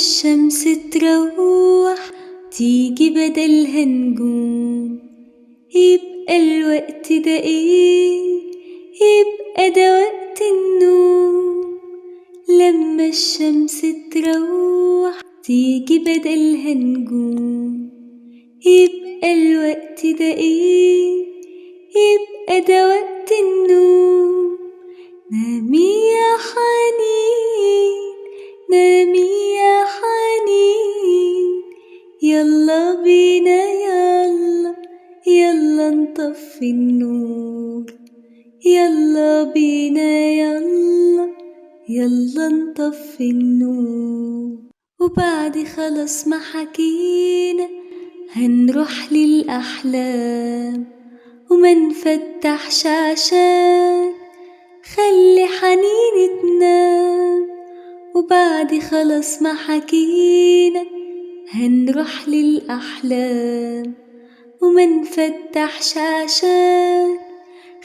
الشمس تروح تيجي بدلها نجوم، يبقى الوقت ده ايه؟ يبقى ده وقت النوم. لما الشمس تروح تيجي بدلها نجوم، يبقى الوقت ده ايه؟ يبقى ده وقت النوم. نامي يا حنين، نامي يا حنين، يلا بينا يلا، يلا نطفي النور. يلا بينا يلا، يلا نطفي النور. وبعد خلاص ما حكينا هنروح للأحلام، وما نفتحش عشان خلي حنين تنام. وبعد خلاص ما حكينا هنروح للأحلام، وما نفتحش عشان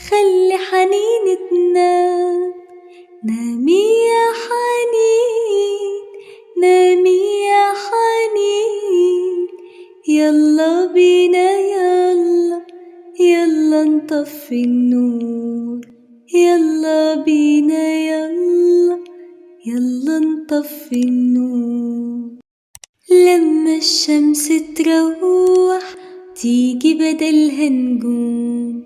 خلي حنين تنام. نامي يا حنين، نامي يا حنين، يلا بينا يلا، يلا نطفي النور. يلا بينا يلا، يلا نطفي النور. لما الشمس تروح تيجي بدلها نجوم،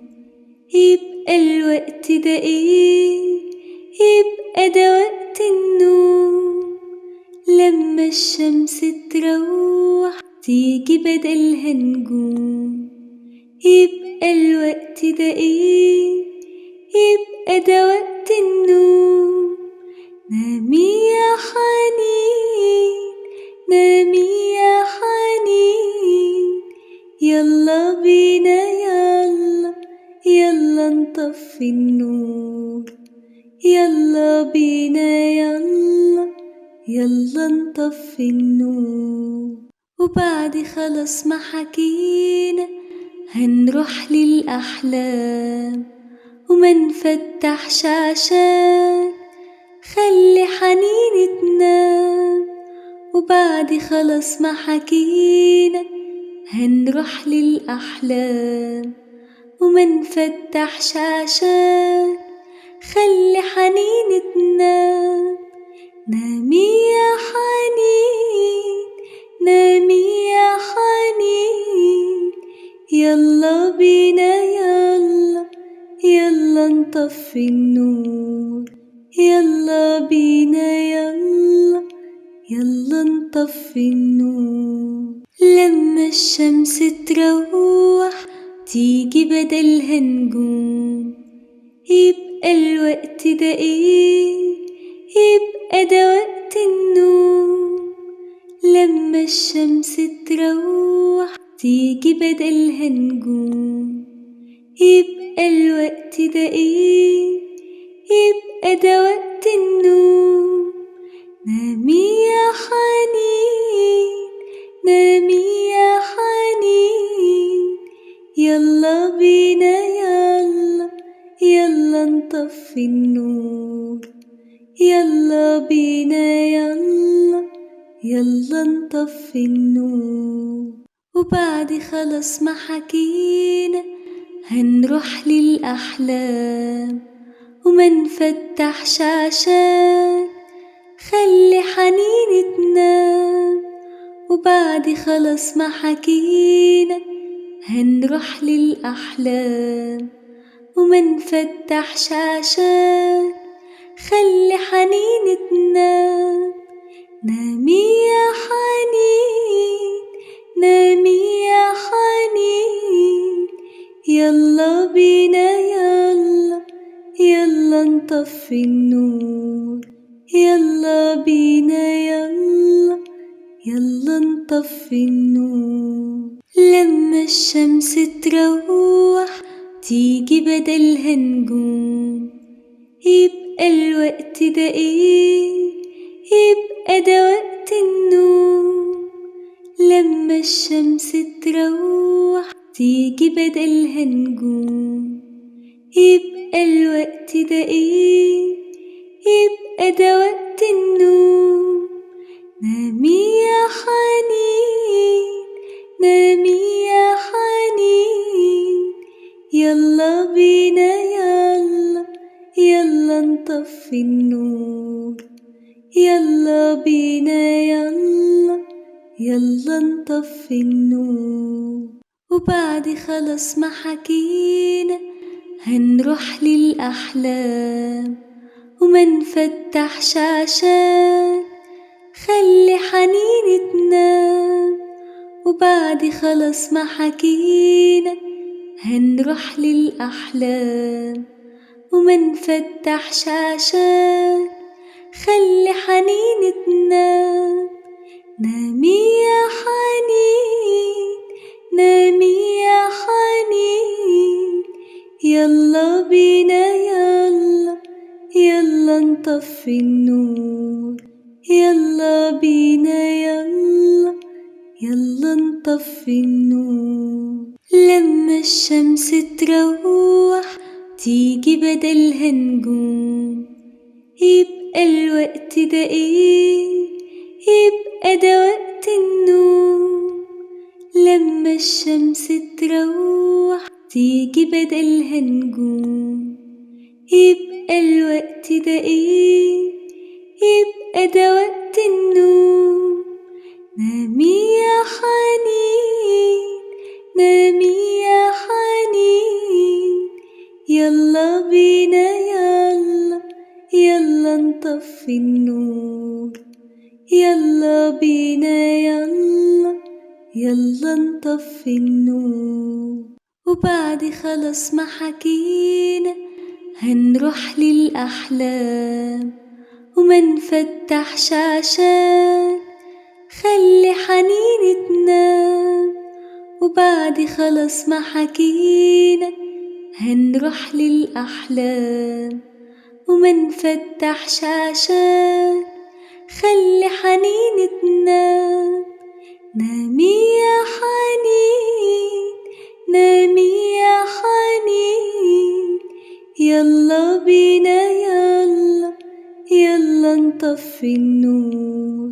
يبقى الوقت ده ايه؟ يبقى ده وقت النوم. لما الشمس تروح تيجي بدلها نجوم، يبقى الوقت ده ايه؟ يبقى ده وقت النوم. نامي يا حنين، نامي يا حنين، يلا بينا يلا، يلا نطفي النور. يلا بينا يلا، يلا نطفي النور. وبعد خلاص ما حكينا هنروح للأحلام، وما نفتحش عشان خلي حنين تنام. وبعد خلاص ما حكينا هنروح للأحلام، وما نفتحش عشان خلي حنين تنام. نامي يا حنين، نامي يا حنين، يلا بينا يلا، يلا نطفي النور. يلا بينا يلا، يلا نطفي النور. لما الشمس تروح تيجي بدلها نجوم، يبقى الوقت ده ايه؟ يبقى ده وقت النوم. لما الشمس تروح تيجي بدلها نجوم، يبقى الوقت ده ايه؟ يبقى ده وقت النوم. نامي يا حنين، نامي يا حنين، يلا بينا يلا، يلا نطفي النور. يلا بينا يلا، يلا نطفي النور. وبعد خلاص ما حكينا هنروح للأحلام، وما نفتحش عشان خلي حنين تنام. وبعد خلاص ما حكينا هنروح للأحلام، وما نفتحش عشان خلي حنين تنام. نامي يا حنين، نامي يا حنين، يلا بينا يلا، يلا نطفي النور. يلا بينا يلا، يلا نطفي النور. لما الشمس تروح تيجي بدلها نجوم، يبقى الوقت ده ايه؟ يبقى ده وقت النوم. لما الشمس تروح تيجي بدلها نجوم، يبقى الوقت ده ايه؟ يبقى ده وقت النوم. نامي يا حنين، نامي يا حنين، يلا بينا يلا، يلا نطفي النور، يلا بينا يلا، يلا نطفي النور. وبعد خلاص ما حكينا هنروح للأحلام وما نفتحش عشان خلي حنين تنام. وبعد خلاص ما حكينا هنروح للأحلام وما نفتحش عشان خلي حنين تنام. نامي يا حنين، نامي يا حنين، يلا بينا يلا، يلا نطفي النور، يلا بينا يلا، يلا نطفي النور. لما الشمس تروح تيجي بدلها نجوم، يبقى الوقت ده ايه؟ يبقى ده وقت النوم. لما الشمس تروح تيجي بدلها نجوم، يبقى الوقت ده ايه؟ يبقى ده وقت النوم. نامي يا حنين، نامي يا حنين، يلا بينا يلا، يلا نطفي النور، يلا بينا يلا، يلا نطفي النور. وبعد خلاص ما حكينا هنروح للأحلام وما نفتحش عشان خلي حنين تنام. وبعد خلاص ما حكينا هنروح للأحلام وما نفتحش عشان خلي حنين تنام. نامي يا حنين، نامي يا حنين، يلا بينا يلا، يلا نطفي النور،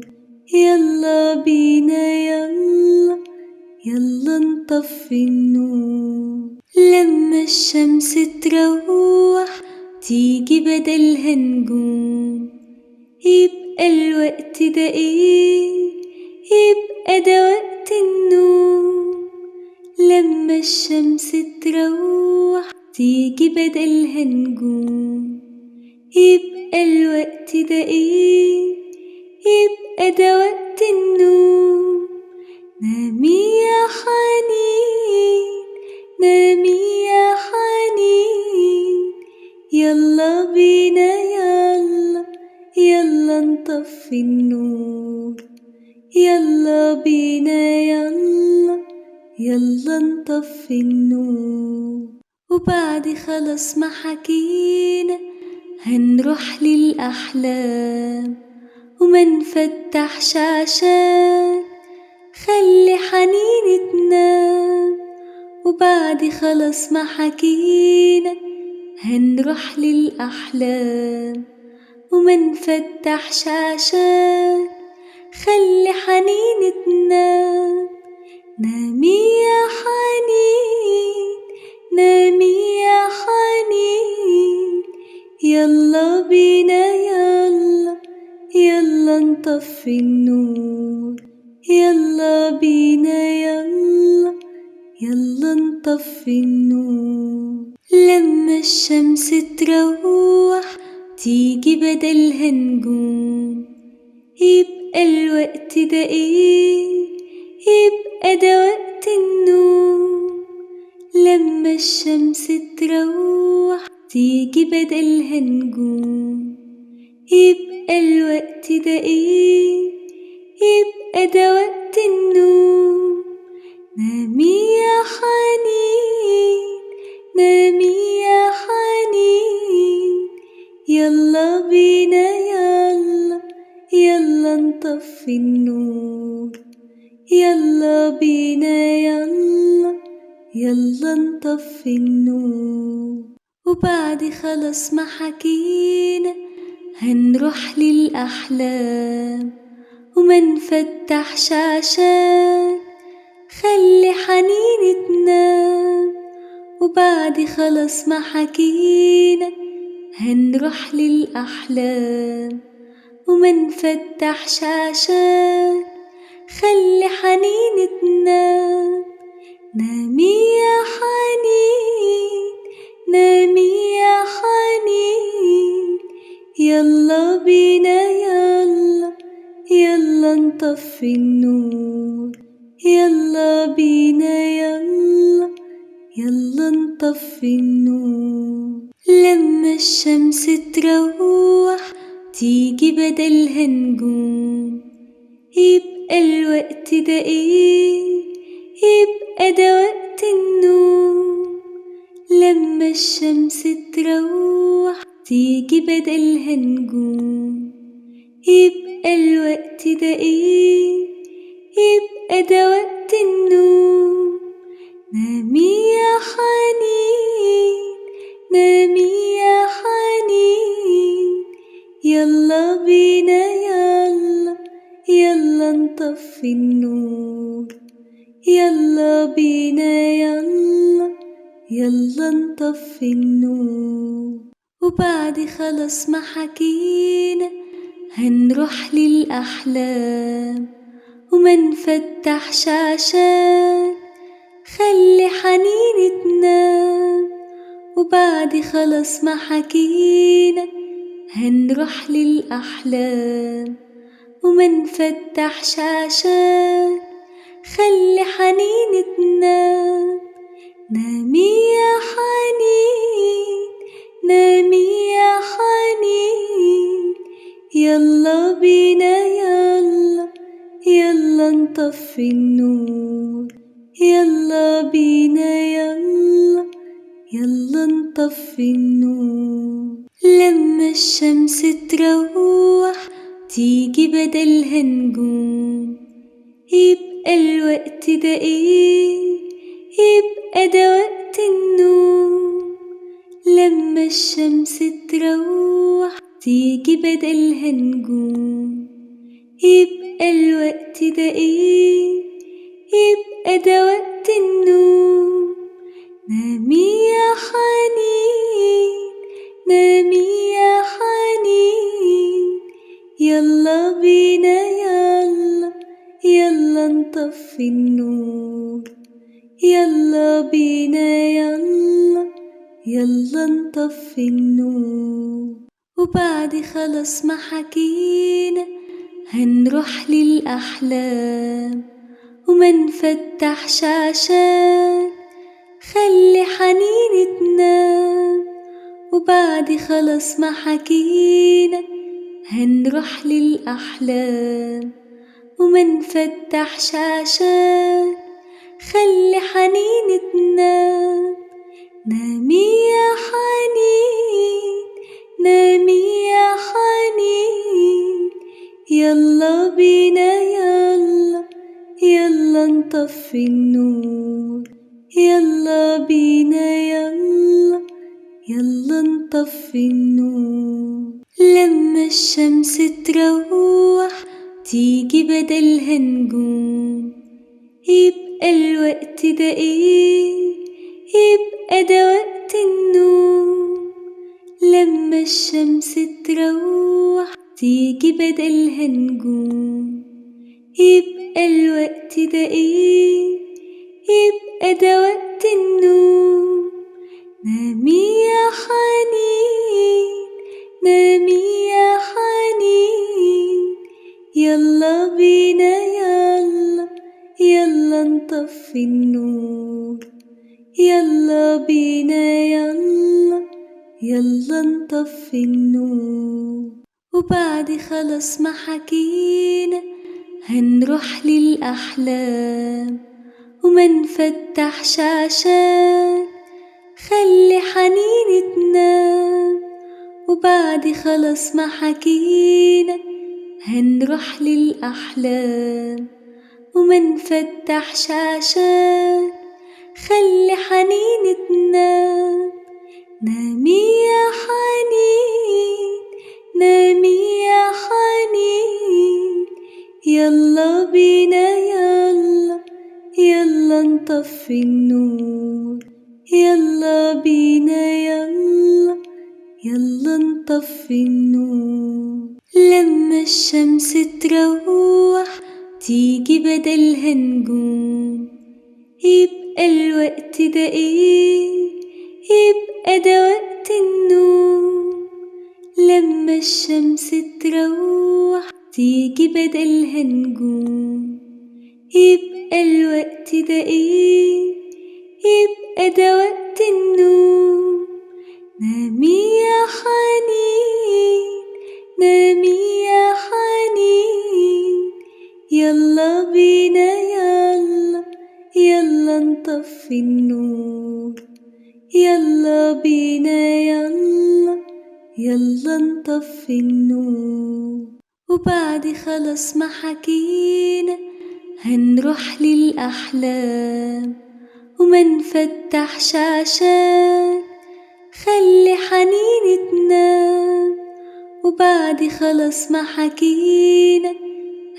يلا بينا يلا، يلا نطفي النور. لما الشمس تروح تيجي بدلها نجوم، يبقى الوقت ده ايه؟ يبقى ده وقت النوم. لما الشمس تروح تيجي بدلها نجوم، يبقى الوقت ده ايه؟ يبقى ده وقت النوم. نامي يا حنين، نامي يا حنين، يلا بينا يلا، يلا نطفي النور، يلا بينا يلا، يلا نطفي النور. وبعد خلاص ما حكينا هنروح للأحلام وما نفتحش عشان خلي حنين تنام. وبعد خلاص ما حكينا هنروح للأحلام وما نفتحش عشان خلي حنين تنام. نامي يا حنين، نامي يا حنين، يلا بينا يلا، يلا نطفي النور، يلا بينا يلا، يلا نطفي النور. لما الشمس تروح تيجي بدلها نجوم، يبقى الوقت ده ايه؟ يبقى ده وقت النوم. لما الشمس تروح تيجي بدلها نجوم، يبقى الوقت ده ايه؟ يبقى ده وقت النوم. نامي يا حنين، نامي يا حنين، يلا بينا يلا، يلا نطفي النور، يلا بينا يلا، يلا نطفي النور. وبعد خلاص ما حكينا هنروح للأحلام وما نفتحش عشان خلي حنين تنام. وبعد خلاص ما حكينا هنروح للأحلام، وما نفتحش عشان خلي حنين تنام. نامي يا حنين، نامي يا حنين، يلا بينا يلا، يلا نطفي النور. يلا بينا يلا، يلا نطفي النور. لما الشمس تروح تيجي بدلها نجوم، يبقى الوقت ده ايه؟ يبقى ده وقت النوم. لما الشمس تروح تيجي بدلها نجوم، يبقى الوقت ده ايه؟ يبقى ده وقت النوم. نامي يا حنين، نامي يا حنين، يلا بينا يلا، يلا نطفي النور. يلا بينا يلا، يلا نطفي النور. وبعد خلاص ما حكينا هنروح للأحلام، وما نفتحش عشان خلي حنين تنام. وبعد خلاص ما حكينا هنروح للأحلام، وما نفتحش عشان خلي حنين تنام. نامي يا حنين، نامي يا حنين، يلا بينا يلا، يلا نطفي النور. يلا بينا يلا، يلا نطفي النور. لما الشمس تروح تيجي بدلها نجوم، يبقى الوقت ده ايه؟ يبقى ده وقت النوم. لما الشمس تروح تيجي بدلها نجوم، يبقى الوقت ده ايه؟ يبقى ده وقت النوم. نامي يا حنين، نامي يا حنين، يلا بينا يلا، يلا نطفي النور. يلا بينا يلا، يلا نطفي النور. وبعد خلاص ما حكينا هنروح للأحلام، وما نفتحش عشان خلي حنين تنام. وبعد خلاص ما حكينا هنروح للأحلام، وما نفتحش عشان خلي حنين تنام. نامي يا حنين، نامي يا حنين، يلا بينا يلا، يلا نطفي النور. يلا بينا يلا، يلا نطفي النور. لما الشمس تروح تيجي بدلها نجوم، يبقى الوقت ده ايه؟ يبقى ده وقت النوم. لما الشمس تروح تيجي بدلها نجوم، يبقى الوقت ده ايه؟ يبقى ده وقت النوم. نامي يا حنين، نامي يا حنين، يلا بينا يلا، يلا نطفي النور. يلا بينا يلا، يلا نطفي النور. وبعد خلاص ما حكينا هنروح للأحلام، وما نفتحش عشان خلي حنين تنام. وبعد خلاص ما حكينا هنروح للأحلام، وما نفتحش عشان خلي حنين تنام. نامي يا حنين، نامي يا حنين، يلا بينا يلا، يلا نطفي النور. يلا بينا يلا، يلا نطفي النور. لما الشمس تروح تيجي بدلها نجوم، يبقى الوقت ده ايه؟ يبقى ده وقت النوم. لما الشمس تروح تيجي بدلها نجوم، يبقى الوقت ده ايه؟ يبقى ده وقت النوم. نامي يا حنين، نامي يا حنين، يلا بينا يلا، يلا نطفي النور. يلا بينا يلا، يلا نطفي النور. وبعد خلاص ما حكينا هنروح للأحلام، وما نفتحش عشان خلي حنين تنام. وبعد خلاص ما حكينا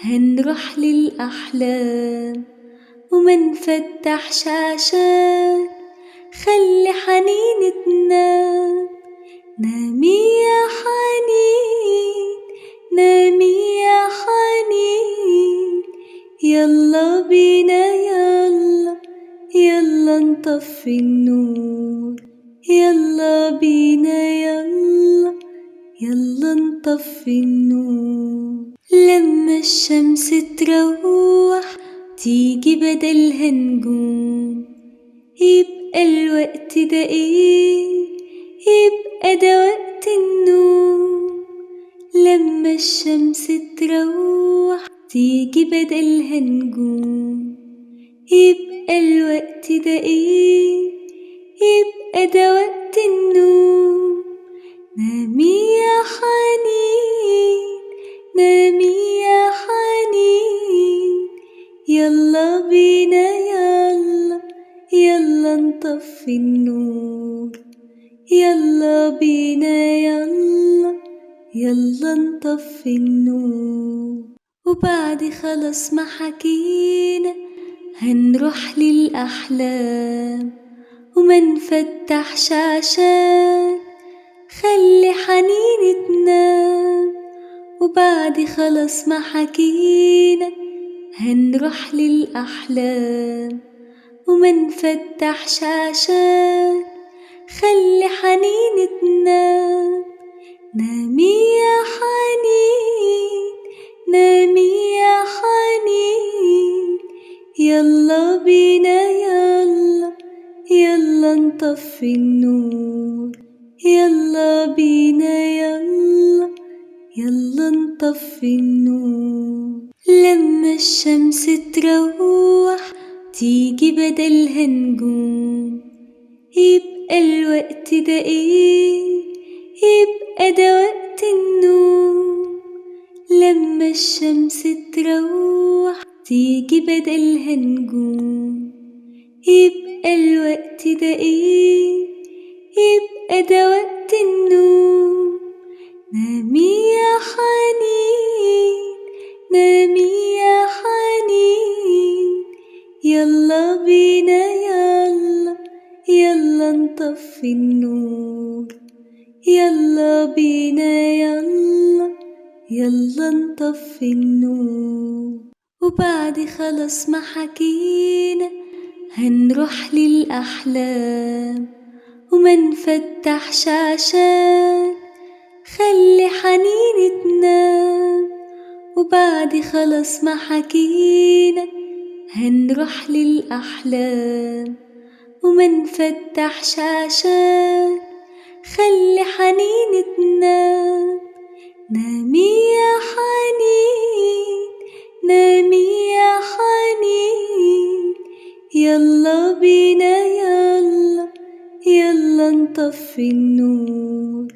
هنروح للأحلام، وما نفتحش عشان خلي حنين تنام. نامي يا حنين، نامي يا حنين، يلا بينا يلا، يلا نطفي النور. يلا بينا يلا، يلا نطفي النور. لما الشمس تروح تيجي بدلها نجوم، يبقى الوقت ده ايه؟ يبقى ده وقت النوم. لما الشمس تروح تيجي بدلها نجوم، يبقى الوقت ده ايه؟ يبقى ده وقت النوم. نامي يا حنين، نامي يا حنين، يلا بينا يلا، يلا نطفي النور. يلا بينا يلا، يلا نطفي النور. وبعد خلاص ما حكينا هنروح للأحلام، وما نفتحش عشان خلي حنين تنام. وبعد خلاص ما حكينا هنروح للأحلام، وما نفتحش عشان خلي حنين تنام. نامي يا حنين، نامي يا حنين، يلا بينا يلا، يلا نطفي النور. يلا بينا يلا، يلا نطفي النور. لما الشمس تروح تيجي بدلها نجوم، يبقى الوقت ده ايه؟ يبقى ده وقت النوم. لما الشمس تروح تيجي بدلها نجوم، يبقى الوقت ده ايه؟ يبقى ده وقت النوم. نامي يا حنين، نامي يا حنين، يلا بينا يلا، يلا نطفي النور. يلا بينا يلا، يلا نطفي النور. وبعد خلاص ما حكينا هنروح للأحلام، وما نفتحش عشان خلي حنين تنام. وبعد خلاص ما حكينا هنروح للأحلام، وما نفتحش عشان خلي حنين تنام. نامي يا حنين، نامي يا حنين، يلا بينا يلا، يلا نطفي النور.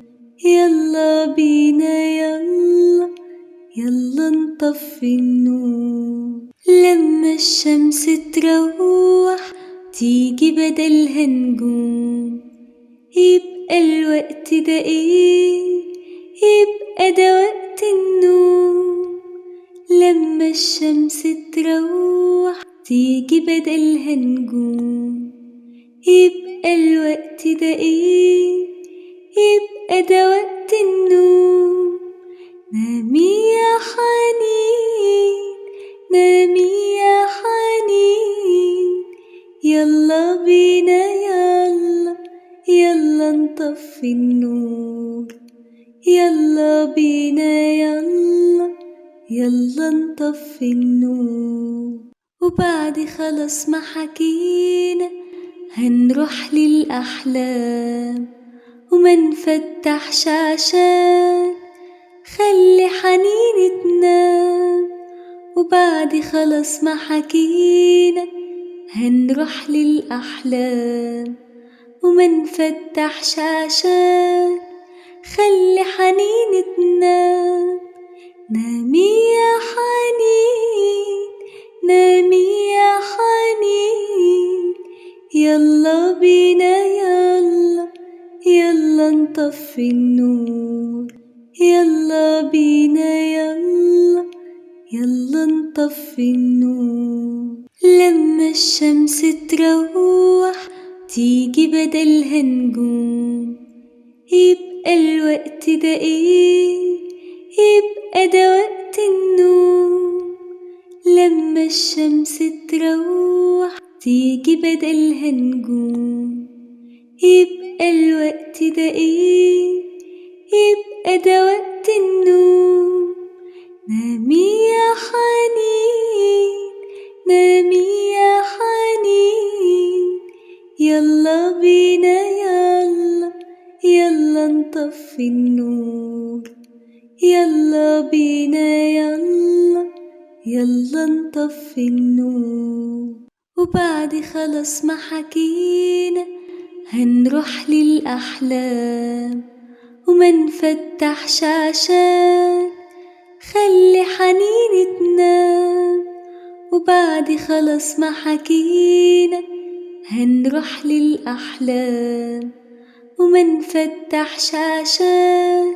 يلا بينا يلا، يلا نطفي النور. لما الشمس تروح تيجي بدلها نجوم، يبقى الوقت ده ايه؟ يبقى ده وقت النوم. لما الشمس تروح تيجي بدلها نجوم، يبقى الوقت ده ايه؟ يبقى ده وقت النوم. نامي يا حنين، نامي يا حنين، يلا بينا يلا، يلا نطفي النور، يلا بينا يلا، يلا نطفي النور. وبعد خلاص ما حكينا هنروح للأحلام، وما نفتحش عشان خلي حنين تنام. وبعد خلاص ما حكينا هنروح للأحلام، وما نفتحش عشان خلي حنين تنام. نامي يا حنين، نامي يا حنين، يلا بينا يلا، يلا نطفي النور، يلا بينا يلا، يلا نطفي النور. لما الشمس تروح تيجي بدلها نجوم، يبقى الوقت ده ايه؟ يبقى ده وقت النوم. لما الشمس تروح تيجي بدلها نجوم، يبقى الوقت ده ايه؟ يبقى ده وقت النوم. نامي يا حنين، نامي يا حنين، يلا بينا يلا، يلا نطفي النور، يلا بينا يلا، يلا نطفي النور. وبعد خلاص ما حكينا هنروح للأحلام، وما نفتحش عشان خلي حنين تنام. وبعد خلاص ما حكينا هنروح للأحلام، وما نفتحش عشان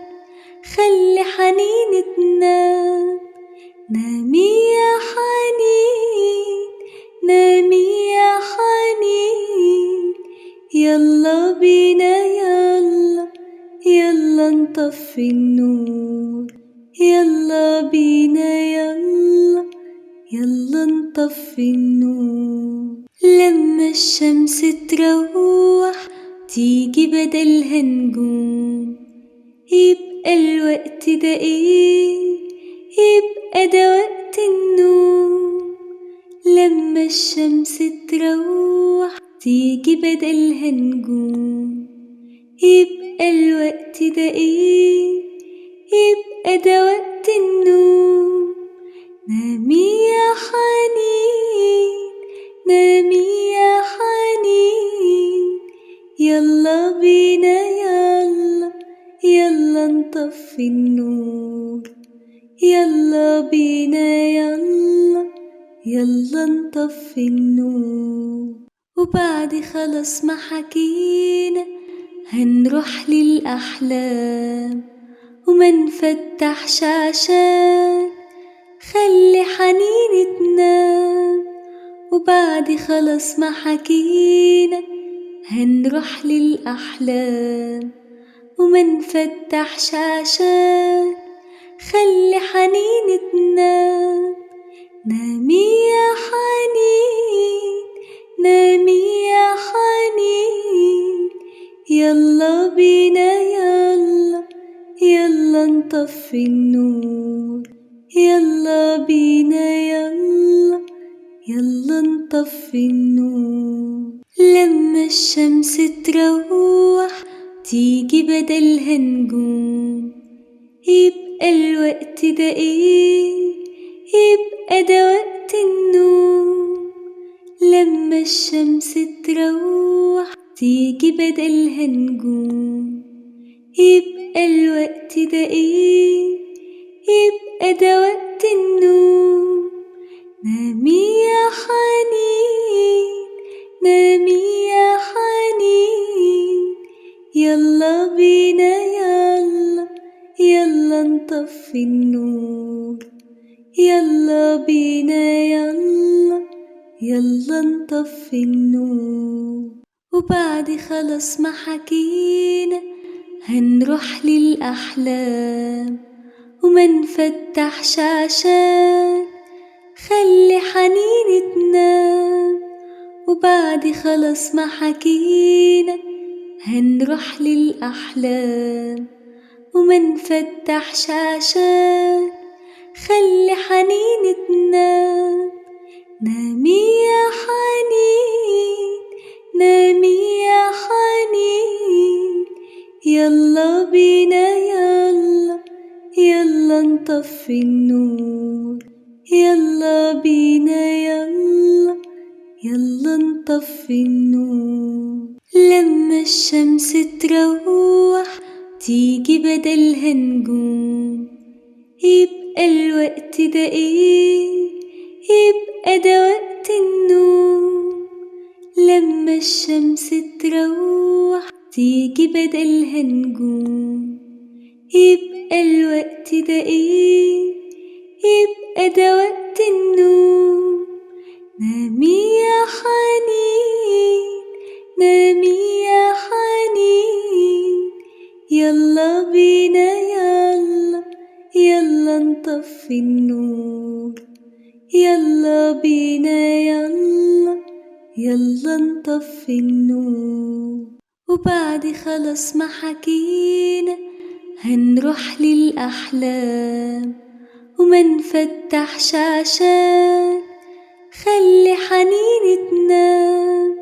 خلي حنين تنام. نامي يا حنين، نامي يا حنين، يلا بينا يلا، يلا نطفي النور، يلا بينا يلا، يلا نطفي النور. لما الشمس تروح تيجي بدلها نجوم، يبقى الوقت ده ايه؟ يبقى ده وقت النوم. لما الشمس تروح تيجي بدلها نجوم، يبقى الوقت ده ايه؟ يبقى ده وقت النوم. نامي يا حنين، نامي يا حنين، يلا بينا يلا، يلا نطفي النور، يلا بينا يلا، يلا نطفي النور. وبعد خلاص ما حكينا هنروح للأحلام، وما نفتحش عشان خلي حنين تنام. وبعد خلاص ما حكينا هنروح للأحلام، وما نفتحش عشان خلي حنين تنام. نامي يا حنين، نامي يا حنين، يلا بينا يلا، يلا نطفي النور، يلا بينا يلا، يلا نطفي النور. لما الشمس تروح تيجي بدلها نجوم، يبقى الوقت ده ايه؟ يبقى ده وقت النوم. لما الشمس تروح تيجي بدلها نجوم، يبقى الوقت ده ايه؟ يبقى ده وقت النوم. نامي يا حنين، نامي يا حنين، يلا بينا يلا، يلا نطفي النور، يلا بينا يلا، يلا نطفي النور. وبعد خلاص ما حكينا هنروح للأحلام، وما نفتحش عشان خلي حنين تنام. وبعد خلاص ما حكينا هنروح للأحلام، وما نفتحش عشان خلي حنين تنام. نامي يا حنين، نامي يا حنين، يلا بينا يلا، يلا نطفي النور. يلا بينا يلا، يلا نطفي النور. لما الشمس تروح تيجي بدلها نجوم، يبقى الوقت ده ايه؟ يبقى ده وقت النوم. لما الشمس تروح تيجي بدلها نجوم، يبقى الوقت ده ايه؟ يبقى ده وقت النوم. نامي يا حنين، نامي يا حنين، يلا بينا يلا، يلا نطفي النور. يلا بينا يلا، يلا نطفي النور. وبعد خلاص ما حكينا هنروح للأحلام، وما نفتحش عشان خلي حنين تنام.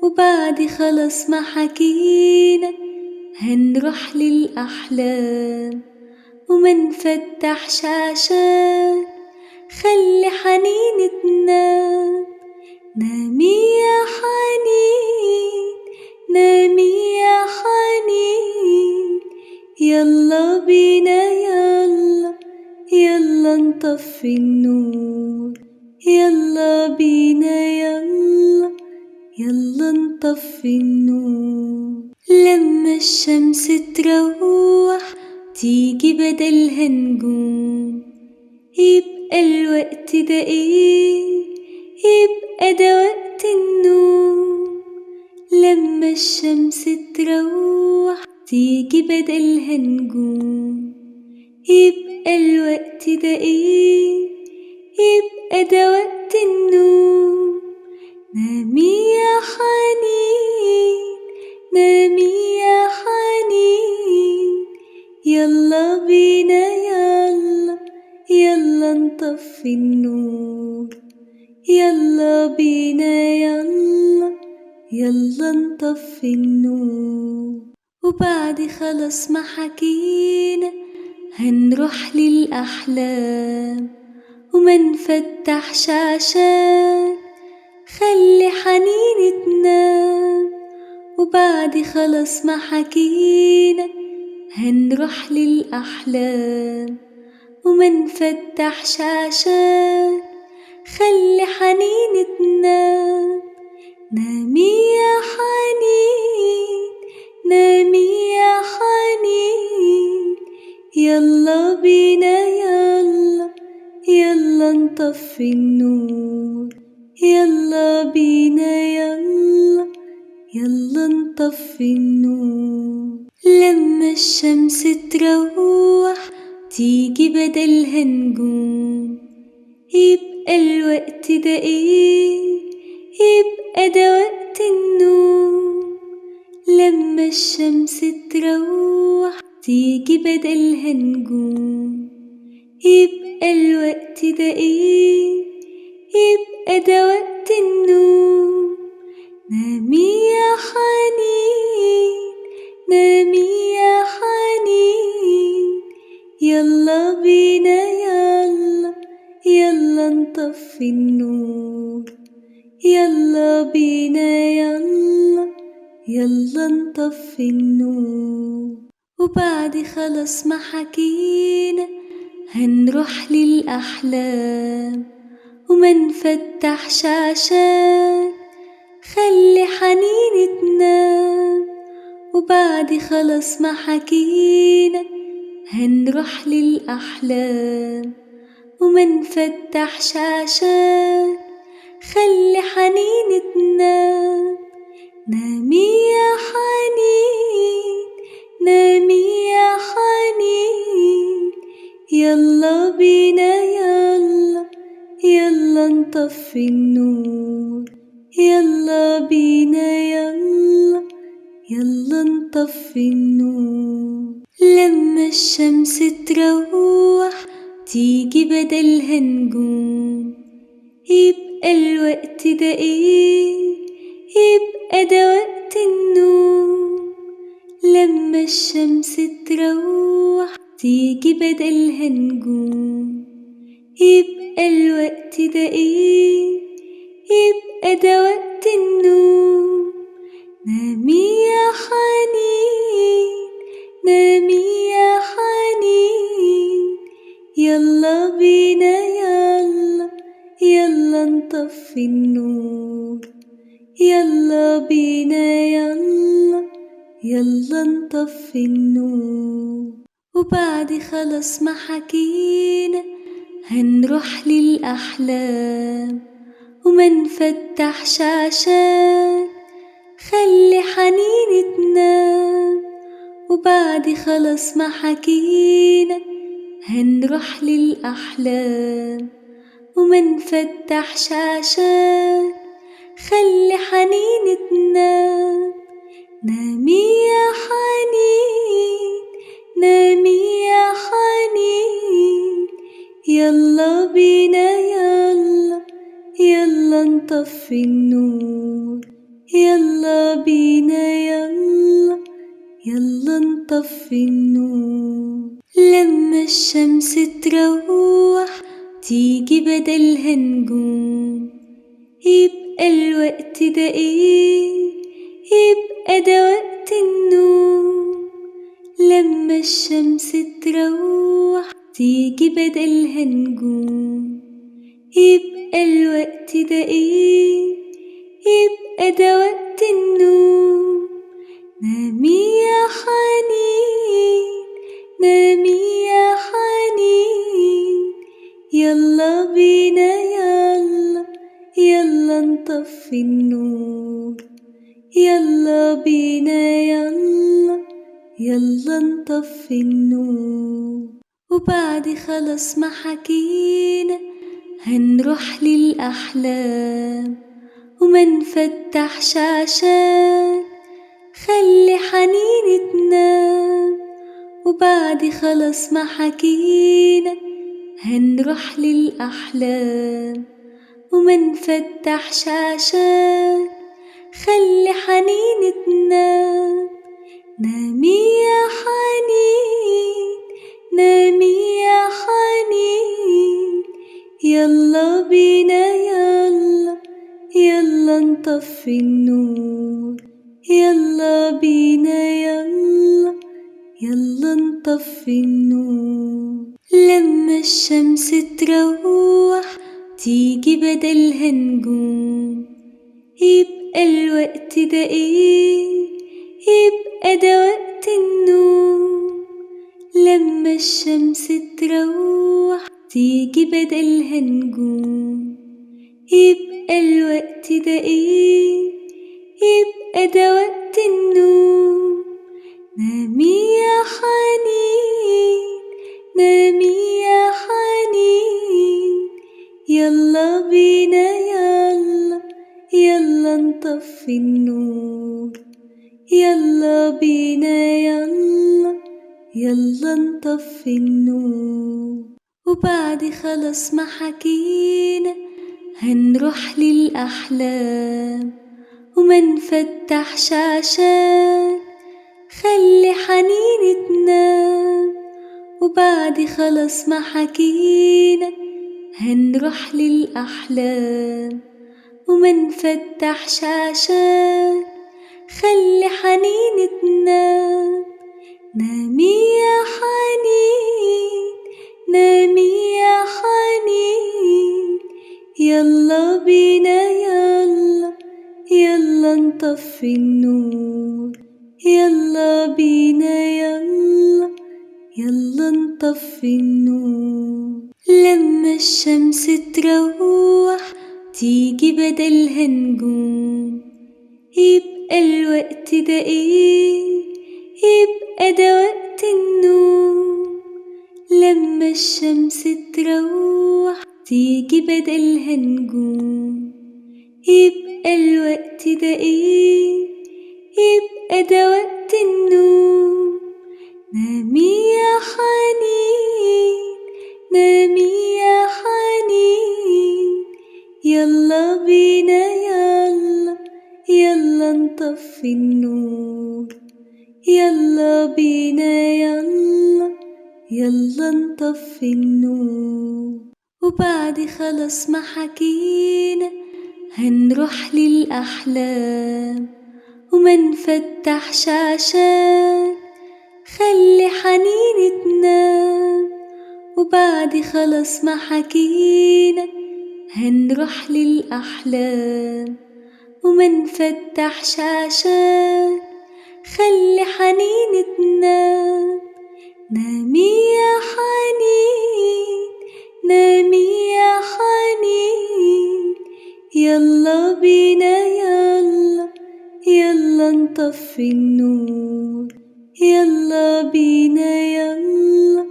وبعد خلاص ما حكينا هنروح للأحلام، وما نفتحش عشان خلي حنين تنام. نامي يا حنين، نامي يا حنين، يلا بينا يلا، يلا نطفي النور. يلا بينا يلا، يلا نطفي النور. لما الشمس تروح تيجي بدلها نجوم، يبقى الوقت ده ايه؟ يبقى ده وقت النوم. لما الشمس تروح تيجي بدلها نجوم، يبقى الوقت ده ايه؟ يبقى ده وقت النوم. نامي يا حنين، نامي يا حنين، يلا بينا يلا، يلا نطفي النور. يلا بينا يلا، يلا نطفي النور. وبعد خلاص ما حكينا هنروح للأحلام، وما نفتحش عشان خلي حنين تنام. وبعد خلاص ما حكينا هنروح للأحلام، وما نفتحش عشان خلي حنين تنام. نامي يا حنين، نامي يا حنين، يلا بينا يلا، يلا نطفي النور. يلا بينا يلا، يلا نطفي النور. لما الشمس تروح تيجي بدلها نجوم، يبقى الوقت ده ايه؟ يبقى ده وقت النوم. لما الشمس تروح تيجي بدلها نجوم، يبقى الوقت ده ايه؟ يبقى ده وقت النوم. نامي يا حنين، نامي يا حنين، يلا بينا يلا، يلا نطفي النور. يلا بينا يلا، يلا نطفي النور. وبعد خلاص ما حكينا هنروح للأحلام، وما نفتحش عشان خلي حنين تنام. وبعد خلاص ما حكينا هنروح للأحلام، وما نفتحش عشان خلي حنين تنام. نامي يا حنين نامي يا حنين، يلا بينا يلا يلا نطفي النور، يلا بينا يلا يلا نطفي النور. لما الشمس تروح تيجي بدلها نجوم، يبقى الوقت ده ايه؟ يبقى ده وقت النوم. لما الشمس تروح تيجي بدلها نجوم، يبقى الوقت ده ايه؟ يبقى ده وقت النوم. نامي يا حنين نامي يا حنين، يلا بينا يلا يلا نطفي النور، يلا بينا يلا يلا نطفي النور. وبعد خلاص ما حكينا هنروح للأحلام، وما نفتحش عشان خلي حنين تنام. وبعد خلاص ما حكينا هنروح للأحلام، وما نفتحش عشان خلي حنين تنام. نامي يا حنين نامي يا حنين، يلا بينا يلا يلا نطفي النور، يلا بينا يلا يلا نطفي النور. لما الشمس تروح تيجي بدلها نجوم، يبقى الوقت ده ايه؟ يبقى ده وقت النوم. لما الشمس تروح تيجي بدلها نجوم، يبقى الوقت ده ايه؟ يبقى ده وقت النوم. نامي يا حنين نامي يا حنين، يلا بينا يلا يلا نطفي النور، يلا بينا يلا يلا نطفي النور. وبعد خلاص ما حكينا هنروح للأحلام، وما نفتحش عشان خلي حنين تنام. وبعد خلاص ما حكينا هنروح للأحلام، وما نفتحش عشان خلي حنين تنام. نامي يا حنين نامي يا حنين، يلا بينا يلا يلا نطفي النور، يلا بينا يلا يلا نطفي النور. لما الشمس تروح تيجي بدلها نجوم، يبقى الوقت ده ايه؟ يبقى ده وقت النوم. لما الشمس تروح تيجي بدلها نجوم، يبقى الوقت ده ايه؟ يبقى ده وقت النوم. نامي يا حنين نامي يا حنين، يلا بينا يلا يلا نطفي النور، يلا بينا يلا يلا نطفي النور. وبعد خلاص ما حكينا هنروح للأحلام، وما نفتحش عشان خلي حنين تنام. وبعد خلاص ما حكينا هنروح للأحلام، وما نفتحش عشان خلي حنين تنام. نامي يا حنين نامي يا حنين، يلا بينا يلا يلا نطفي النور، يلا بينا يلا يلا نطفي النور. لما الشمس تروح تيجي بدلها نجوم، يبقى الوقت ده ايه؟ يبقى ده وقت النوم. لما الشمس تروح تيجي بدلها نجوم، يبقى الوقت ده ايه؟ يبقى ده وقت النوم. نامي يا حنين، نامي يا حنين، يلا بينا يلا، يلا نطفي النور. يلا بينا يلا، يلا نطفي النور. وبعد خلاص ما حكينا هنروح للأحلام، وما نفتحش عشان خلي حنين تنام. وبعد خلاص ما حكينا هنروح للأحلام، وما نفتحش عشان خلي حنين تنام. نامي يا حنين، نامي يا حنين، يلا بينا يلا، يلا نطفي النور. يلا بينا يلا،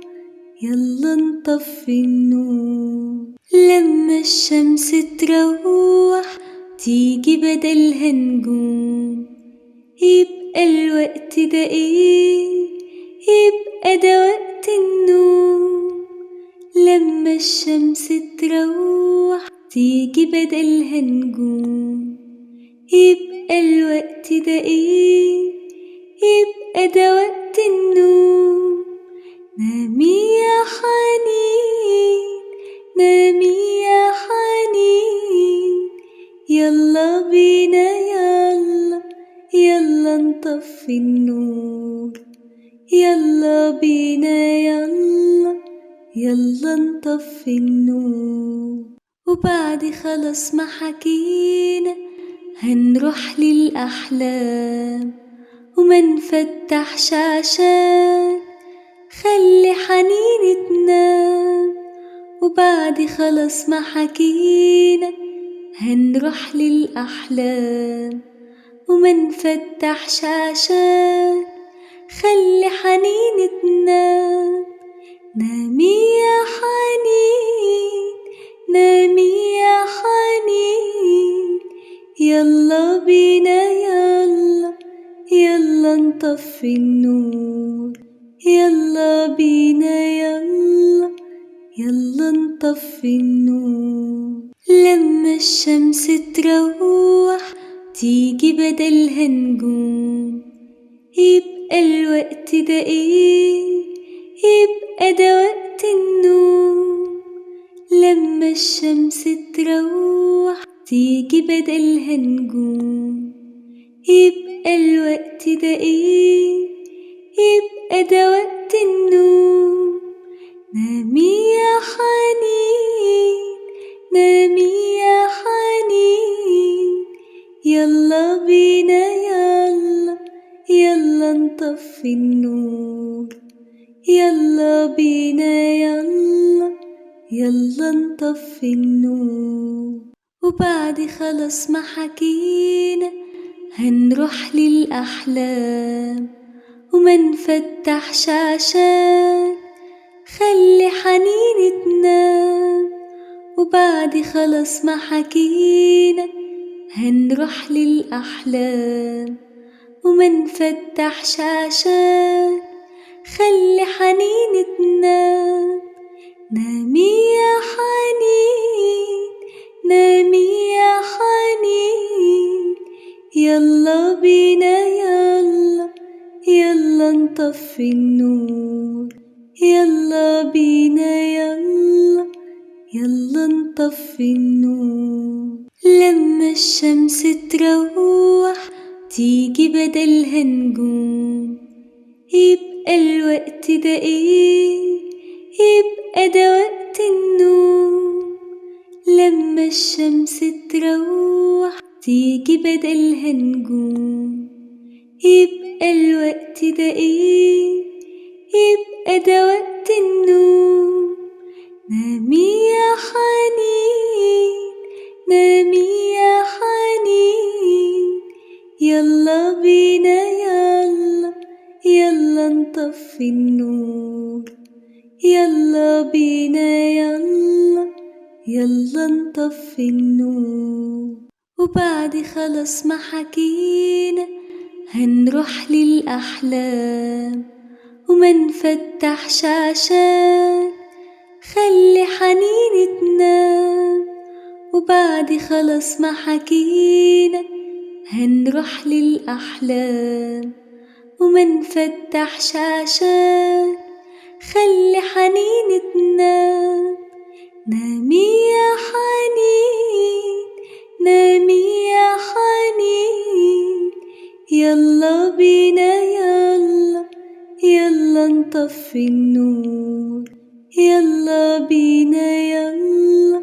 يلا نطفي النور. لما الشمس تروح تيجي بدلها نجوم، يبقى الوقت ده ايه؟ يبقى ده وقت النوم. لما الشمس تروح تيجي بدلها نجوم، يبقى الوقت ده ايه؟ يبقى ده وقت النوم. نامي يا حنين، نامي يا حنين، يلا بينا يلا، يلا نطفي النور. يلا بينا يلا، يلا نطفي النور. وبعد خلاص ما حكينا هنروح للأحلام، وما نفتحش عشان خلي حنين تنام. وبعد خلاص ما حكينا هنروح للأحلام، وما نفتحش عشان خلي حنين تنام. نامي يا حنين، نامي يا حنين، يلا بينا يلا، يلا نطفي النور. يلا بينا يلا، يلا نطفي النور. لما الشمس تروح تيجي بدلها نجوم، يبقى الوقت ده ايه؟ يبقى ده وقت النوم. لما الشمس تروح تيجي بدلها نجوم، يبقى الوقت ده ايه؟ يبقى ده وقت النوم. نامي يا حنين، نامي يا حنين، يلا بينا يلا، يلا نطفي النور. يلا بينا يلا، يلا نطفي النور. وبعد خلاص ما حكينا هنروح للأحلام، وما نفتحش عشان خلي حنين تنام. وبعد خلاص ما حكينا هنروح للأحلام، وما نفتحش عشان خلي حنين تنام. نامي يا حنين، نامي يا حنين، يلا بينا يلا، يلا نطفي النور. يلا بينا يلا، يلا نطفي النور. لما الشمس تروح تيجي بدلها نجوم، يبقى الوقت ده ايه؟ يبقى ده وقت النوم. لما الشمس تروح تيجي بدلها نجوم، يبقى الوقت ده ايه؟ يبقى ده وقت النوم. نامي يا حنين، نامي يا حنين، يلا بينا يلا، يلا نطفي النور، يلا بينا يلا، يلا نطفي النور. وبعد خلاص ما حكينا هنروح للأحلام، وما نفتحش عشان خلي حنين تنام. وبعد خلاص ما حكينا هنروح للأحلام، وما نفتحش عشان خلي حنين تنام. نامي يا حنين، نامي يا حنين، يلا بينا يلا، يلا نطفي النور، يلا بينا يلا،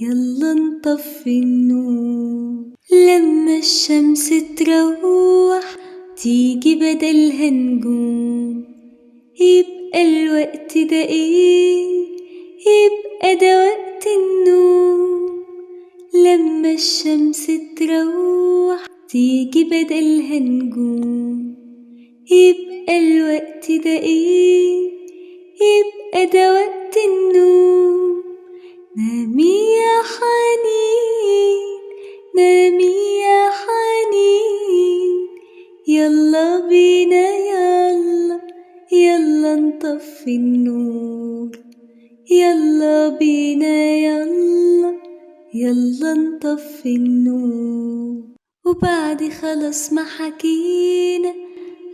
يلا نطفي النور. لما الشمس تروح تيجي بدلها نجوم، يبقى الوقت ده ايه؟ يبقى ده وقت النوم. لما الشمس تروح تيجي بدلها نجوم، يبقى الوقت ده ايه؟ يبقى ده وقت النوم. نامي يا حنين، نامي يا حنين، يلا بينا يلا، يلا نطفي النور، يلا بينا يلا، يلا نطفي النور. وبعد خلاص ما حكينا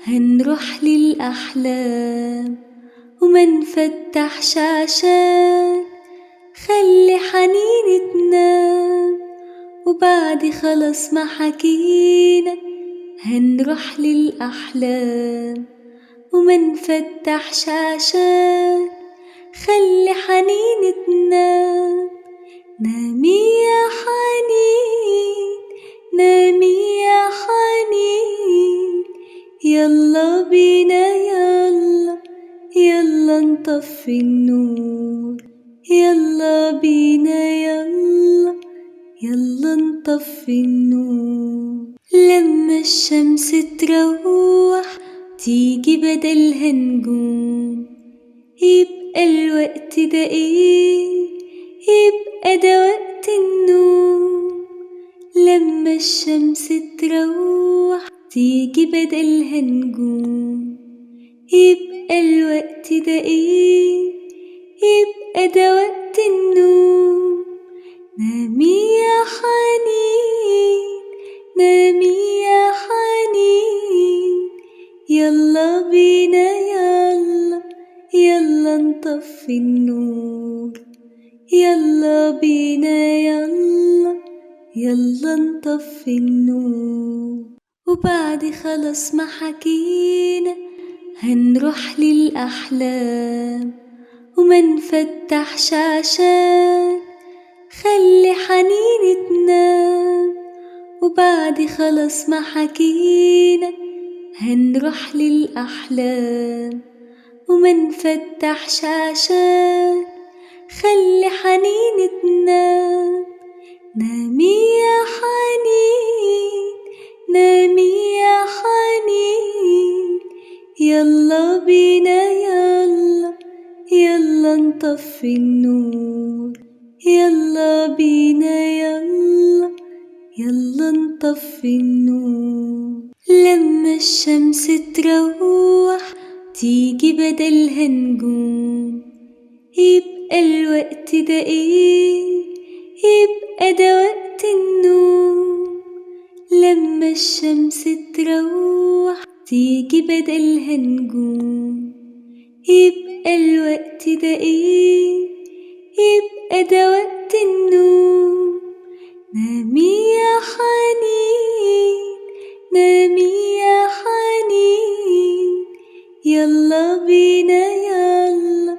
هنروح للأحلام، وما نفتحش عشان خلي حنين تنام. وبعد خلاص ما حكينا هنروح للأحلام، وما نفتحش عشان خلي حنين تنام. نامي يا حنين، نامي يا حنين، يلا بينا يلا، يلا نطفي النور، يلا بينا يلا، يلا نطفي النور. لما الشمس تروح تيجي بدلها نجوم، يبقى الوقت ده ايه؟ يبقى ده وقت النوم. لما الشمس تروح تيجي بدلها نجوم، يبقى الوقت ده ايه؟ يبقى ده وقت النوم. نامي يا حنين، نامي يا حنين، يلا بينا يلا، يلا نطفي النور، يلا بينا يلا، يلا نطفي النور. وبعد خلاص ما حكينا هنروح للأحلام، وما نفتحش عشان خلي حنين تنام. وبعد خلاص ما حكينا هنروح للأحلام، وما نفتحش عشان خلي حنين تنام. نامي يا حنين، نامي يا حنين، يلا بينا يلا، يلا نطفي النور، يلا بينا يلا، يلا نطفي النور. لما الشمس تروح تيجي بدلها نجوم، يبقى الوقت ده ايه؟ يبقى ده وقت النوم. لما الشمس تروح تيجي بدلها نجوم، يبقى الوقت ده ايه؟ يبقى ده وقت النوم. نامي يا حنين، نامي يا حنين، يلا بينا يلا،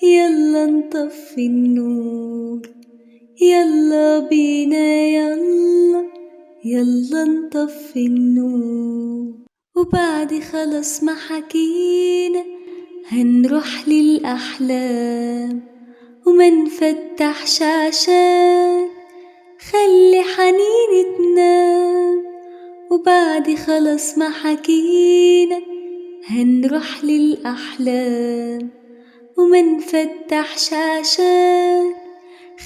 يلا نطفي النور، يلا بينا يلا، يلا نطفي النور. وبعد خلاص ما حكينا هنروح للأحلام، وما نفتحش عشان خلي حنين تنام. وبعد خلاص ما حكينا هنروح للأحلام، وما نفتحش عشان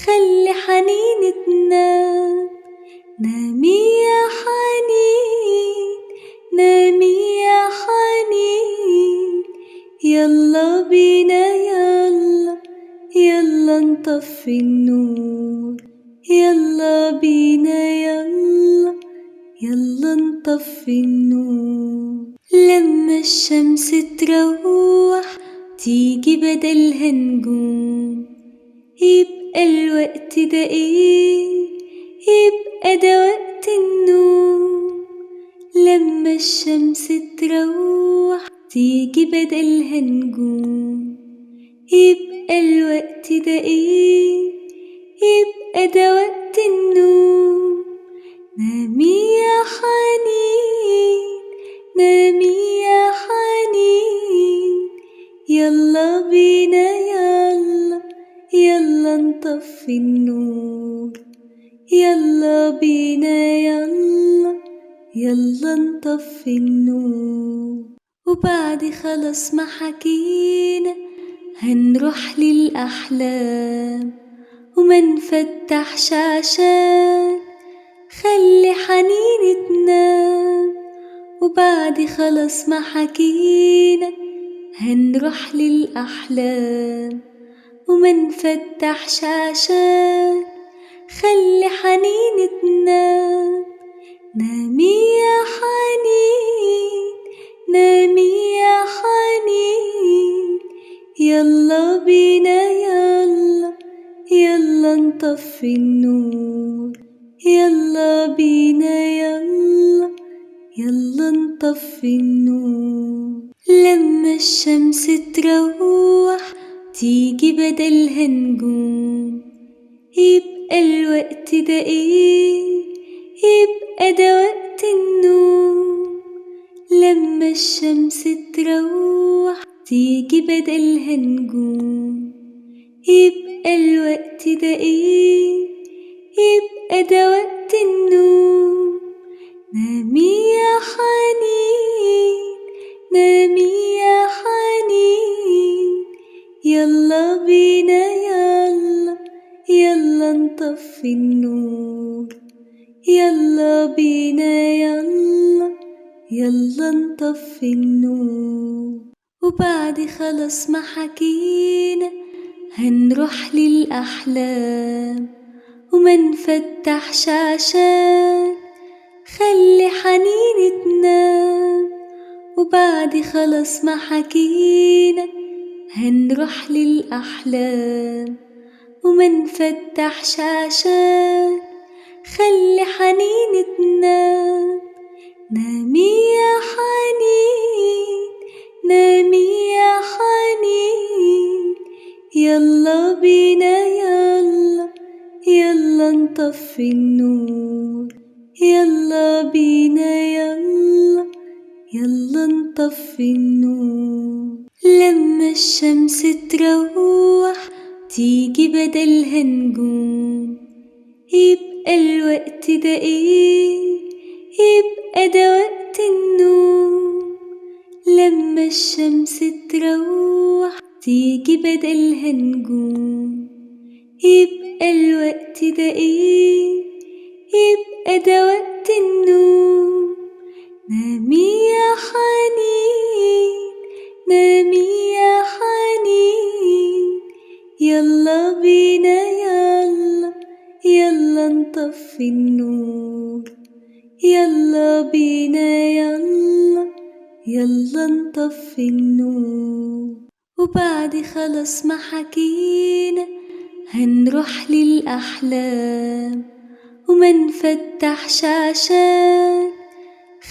خلي حنين تنام. نامي يا حنين، نامي يا حنين، يلا بينا يلا، يلا نطفي النور. يلا بينا يلا، يلا نطفي النور. لما الشمس تروح تيجي بدلها نجوم، يبقى الوقت ده ايه؟ يبقى ده وقت النوم. لما الشمس تروح تيجي بدلها نجوم، يبقى الوقت ده ايه؟ يبقى ده وقت النوم. نامي يا حنين، نامي يا حنين، يلا بينا يلا، يلا نطفي النور. يلا بينا يلا، يلا نطفي النور. وبعد خلاص ما حكينا هنروح للأحلام، وما نفتحش عشان خلي حنين تنام. وبعد خلاص ما حكينا هنروح للأحلام، وما نفتحش عشان خلي حنين تنام. نامي يا حنين، نامي يا حنين، يلا بينا يلا، يلا نطفي النور. يلا بينا يلا، يلا نطفي النور. لما الشمس تروح تيجي بدلها نجوم، يبقى الوقت ده ايه؟ يبقى ده وقت النوم. لما الشمس تروح تيجي بدلها نجوم، يبقى الوقت ده ايه؟ يبقى ده وقت النوم. نامي يا حنين، نامي يا حنين، يلا بينا يلا، يلا نطفي النور. يلا بينا يلا، يلا نطفي النور. وبعد خلاص ما حكينا هنروح للأحلام، وما نفتحش عشان خلي حنين تنام. وبعد خلاص ما حكينا هنروح للأحلام، وما نفتحش عشان خلي حنين تنام. نامي يا حنين، نامي يا حنين، يلا بينا يلا، يلا نطفي النور. يلا بينا يلا، يلا نطفي النور. لما الشمس تروح تيجي بدلها نجوم، يبقى الوقت ده ايه؟ يبقى ده وقت النوم. لما الشمس تروح تيجي بدلها نجوم، يبقى الوقت ده ايه؟ يبقى ده وقت النوم. نامي يا حنين، نامي يا حنين، يلا بينا يلا، يلا نطفي النور. يلا بينا يلا، يلا نطفي النور. وبعد خلاص ما حكينا هنروح للأحلام، وما نفتحش عشان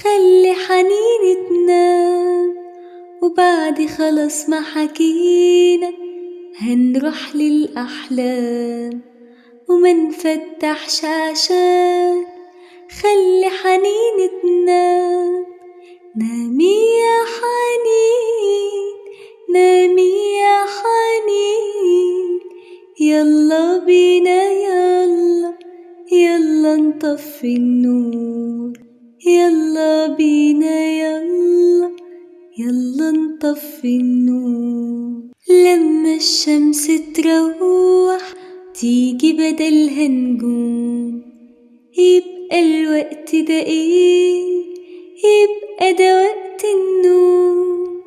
خلي حنين تنام. وبعد خلاص ما حكينا هنروح للأحلام، وما نفتحش عشان خلي حنين تنام. نامي يا حنين، نامي يا حنين، يلا بينا يلا، يلا نطفي النور. يلا بينا يلا، يلا نطفي النور. لما الشمس تروح تيجي بدلها نجوم، يبقى الوقت ده ايه؟ يبقى ده وقت النوم.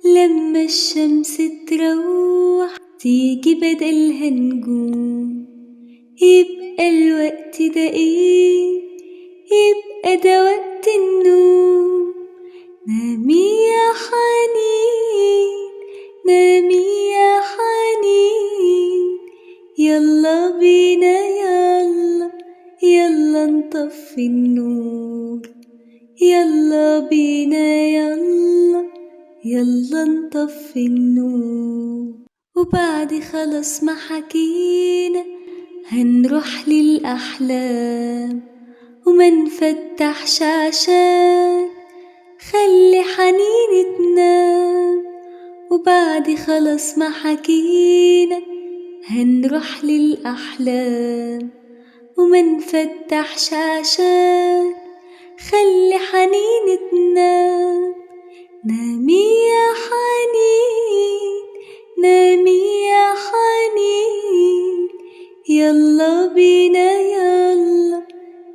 لما الشمس تروح تيجي بدلها نجوم، يبقى الوقت ده ايه؟ يبقى ده وقت النوم. نامي يا حنين، نامي يا حنين، يلا بينا يلا، يلا نطفي النور. يلا بينا يلا، يلا نطفي النور. وبعد خلاص ما حكينا هنروح للأحلام، وما نفتحش عشان خلي حنين تنام. وبعد خلاص ما حكينا هنروح للأحلام، وما نفتحش عشان خلي حنين تنام. نامي يا حنين، نامي يا حنين، يلا بينا يلا،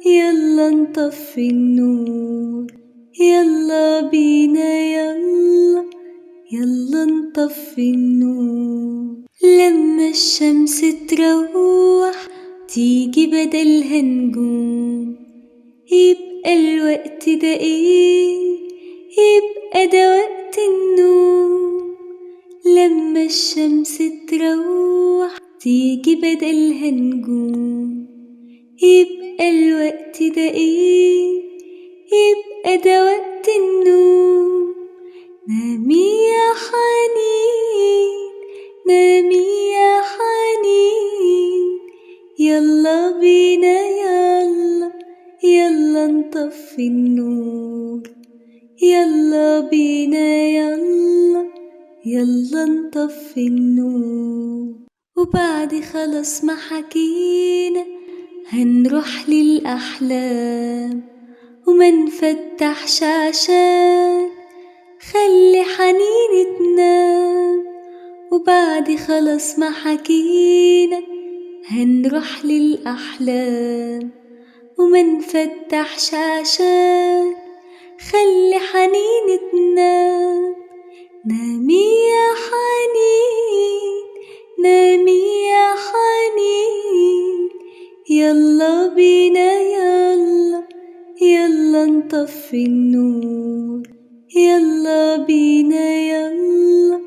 يلا نطفي النور. يلا بينا يلا، يلا نطفي النور. لما الشمس تروح تيجي بدلها نجوم، يبقى الوقت ده ايه؟ يبقى ده وقت النوم. لما الشمس تروح تيجي بدلها نجوم، يبقى الوقت ده ايه؟ يبقى ده وقت النوم. نامي يا حنين، نامي يا حنين، يلا بينا يلا، يلا نطفي النور. يلا بينا يلا، يلا نطفي النور. وبعد خلاص ما حكينا هنروح للأحلام، وما نفتحش عشان خلي حنين تنام. وبعد خلاص ما حكينا هنروح للأحلام، وما نفتحش عشان خلي حنين تنام. نامي يا حنين، نامي يا حنين، يلا بينا يلا، يلا نطفي النور. يلا بينا يلا،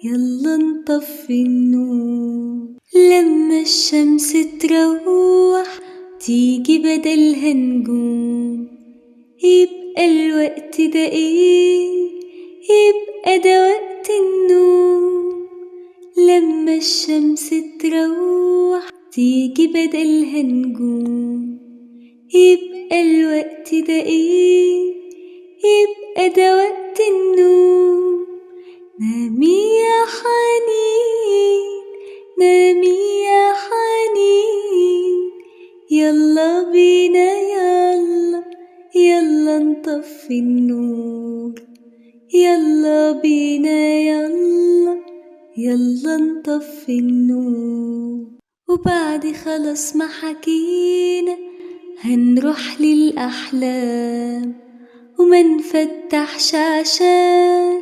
يلا نطفي النور. لما الشمس تروح تيجي بدلها نجوم، يبقى الوقت ده ايه؟ يبقى ده وقت النوم. لما الشمس تروح تيجي بدلها نجوم، يبقى الوقت ده ايه؟ يبقى ده وقت النوم. نامي يا حنين، نامي يا حنين، يلا بينا يلا، يلا نطفي النور. يلا بينا يلا، يلا نطفي النور. وبعد خلاص ما حكينا هنروح للأحلام، وما نفتحش عشان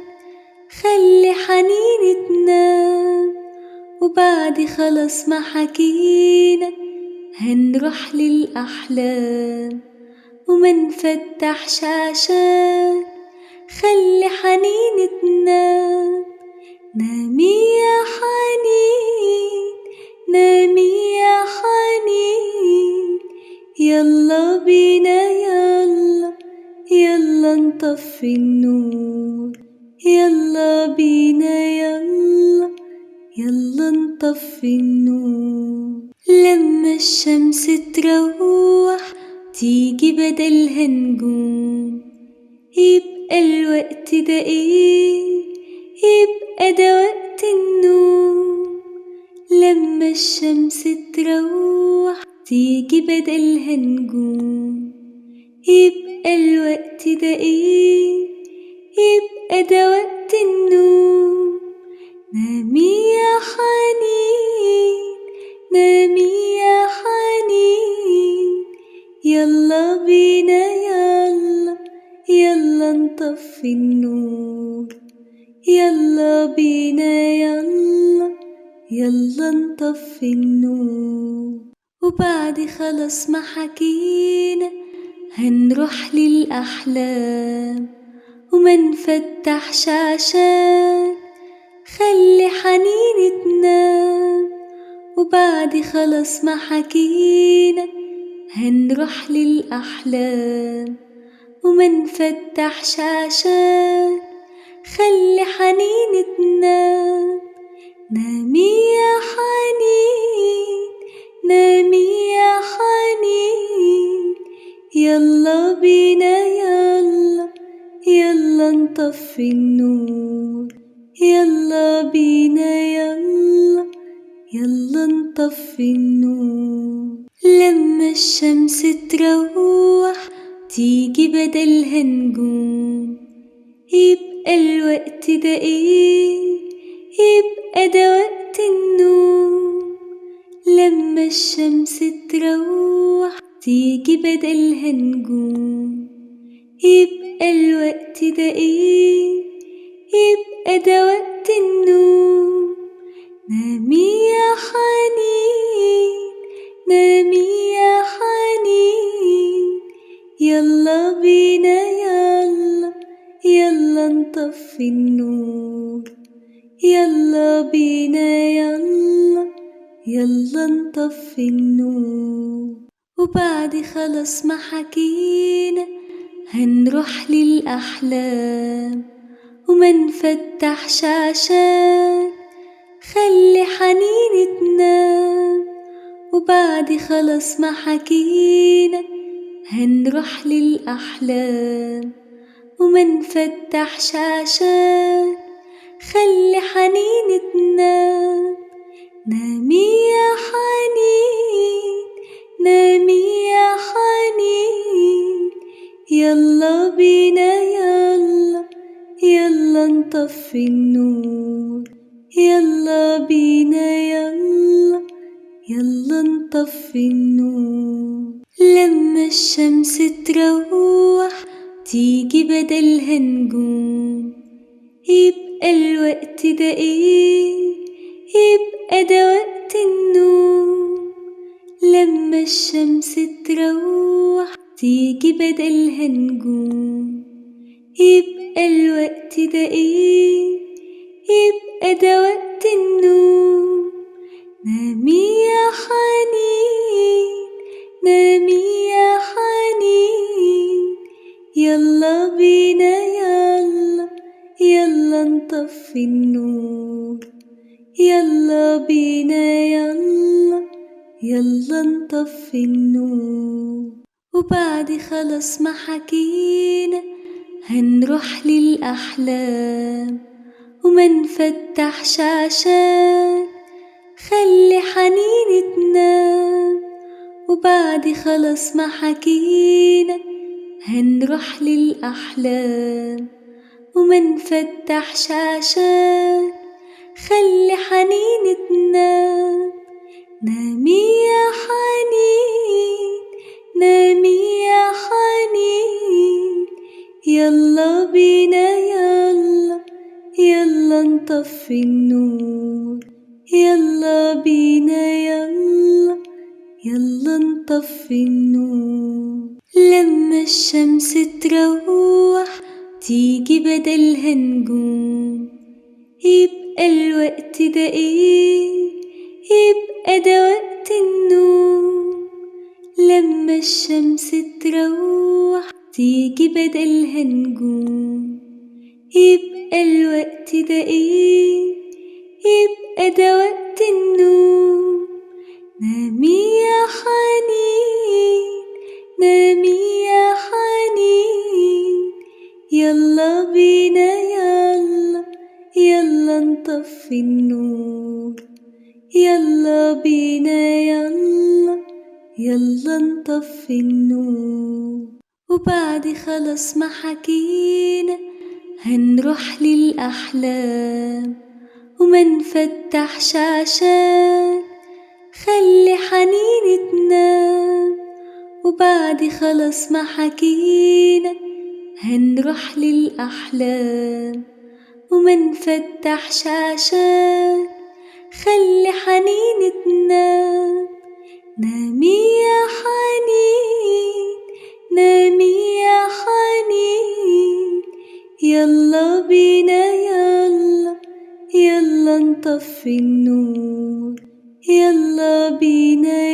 خلي حنين تنام. وبعد خلاص ما حكينا هنروح للأحلام، وما نفتحش عشان خلي حنين تنام. نامي يا حنين، نامي يا حنين، يلا بينا يلا، يلا نطفي النور. يلا بينا يلا، يلا نطفي النور. لما الشمس تروح تيجي بدلها نجوم، يبقى الوقت ده ايه؟ يبقى ده وقت النوم. لما الشمس تروح تيجي بدلها نجوم، يبقى الوقت ده ايه؟ يبقى ده وقت النوم. نامي يا حنين، نامي يا حنين، يلا بينا يلا، يلا نطفي النور، يلا بينا يلا، يلا نطفي النور. وبعد خلاص ما حكينا هنروح للأحلام، وما نفتحش عشان خلي حنين تنام. وبعد خلاص ما حكينا هنروح للأحلام، وما نفتحش عشان خلي حنين تنام. نامي يا حنين، نامي يا حنين، يلا بينا يلا، يلا نطفي النور، يلا بينا يلا، يلا نطفي النور. لما الشمس تروح تيجي بدلها نجوم، يبقى الوقت ده ايه؟ يبقى ده وقت النوم. لما الشمس تروح تيجي بدلها نجوم، يبقى الوقت ده ايه؟ يبقى ده وقت النوم. نامي يا حنين، نامي يا حنين، يلا بينا يلا، يلا نطفي النور، يلا بينا يلا، يلا نطفي النور. وبعد خلاص ما حكينا هنروح للأحلام، وما نفتحش عشان خلي حنين تنام. وبعد خلاص ما حكينا هنروح للأحلام، وما نفتحش عشان خلي حنين تنام. نامي يا حنين، نامي يا حنين، يلا بينا يلا، يلا نطفي النور، يلا بينا يلا، يلا نطفي النور. لما الشمس تروح تيجي بدلها نجوم، يبقى الوقت ده ايه؟ يبقى ده وقت النوم. لما الشمس تروح تيجي بدلها نجوم، يبقى الوقت ده ايه؟ يبقى ده وقت النوم. نامي يا حنين، نامي يا حنين، يلا بينا يلا، يلا نطفي النور، يلا بينا يلا، يلا نطفي النور. وبعد خلاص ما حكينا هنروح للأحلام، وما نفتحش عشان خلي حنين تنام. وبعد خلاص ما حكينا هنروح للأحلام، وما نفتحش عشان خلي حنين تنام. نامي يا حنين، نامي يا حنين، يلا بينا يلا، يلا نطفي النور، يلا بينا يلا، يلا نطفي النور. لما الشمس تروح تيجي بدلها نجوم، يبقى الوقت ده ايه؟ يبقى ده وقت النوم. لما الشمس تروح تيجي بدلها نجوم، يبقى الوقت ده ايه؟ يبقى ده وقت النوم. نامي يا حنين، نامي يا حنين، يلا بينا يلا، يلا نطفي النور، يلا بينا يلا نطفي النور. وبعد خلاص ما حكينا هنروح للأحلام وما نفتحش عشان خلي حنين تنام. وبعد خلاص ما حكينا هنروح للأحلام وما نفتحش عشان خلي حنين تنام. نامي يا حنين نامي يا حنين، يلا بينا يلا نطفي النور. يلا بينا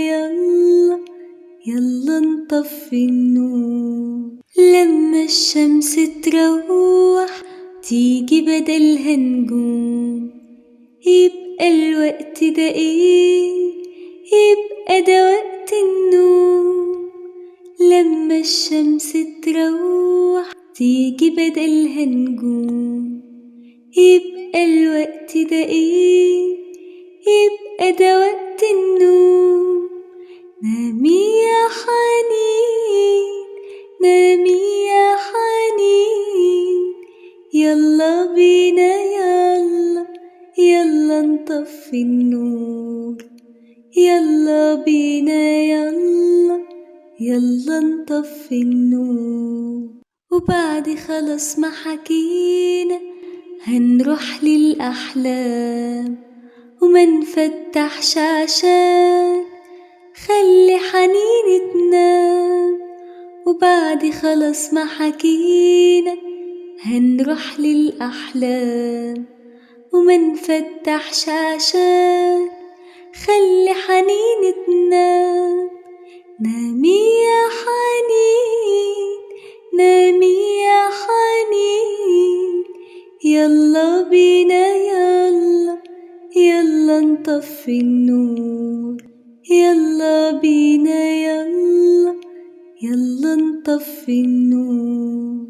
يلا نطفي النور. لما الشمس تروح تيجي بدلها نجوم، يبقى الوقت ده ايه؟ يبقى ده وقت النوم. لما الشمس تروح تيجي بدلها نجوم، يبقى الوقت ده ايه؟ يبقى ده وقت النوم. نامي يا حنين نامي يا حنين، يلا بينا يلا نطفي النور. يلا بينا يلا نطفي النور. وبعد خلاص ما حكينا هنروح للأحلام وما نفتحش عشان خلي حنين تنام. وبعد خلاص ما حكينا هنروح للأحلام وما نفتحش عشان خلي حنين تنام. نامي يا حنين نامي يا حنين، يلا بينا يلا نطفي النور. يلا بينا يلا نطفي النور.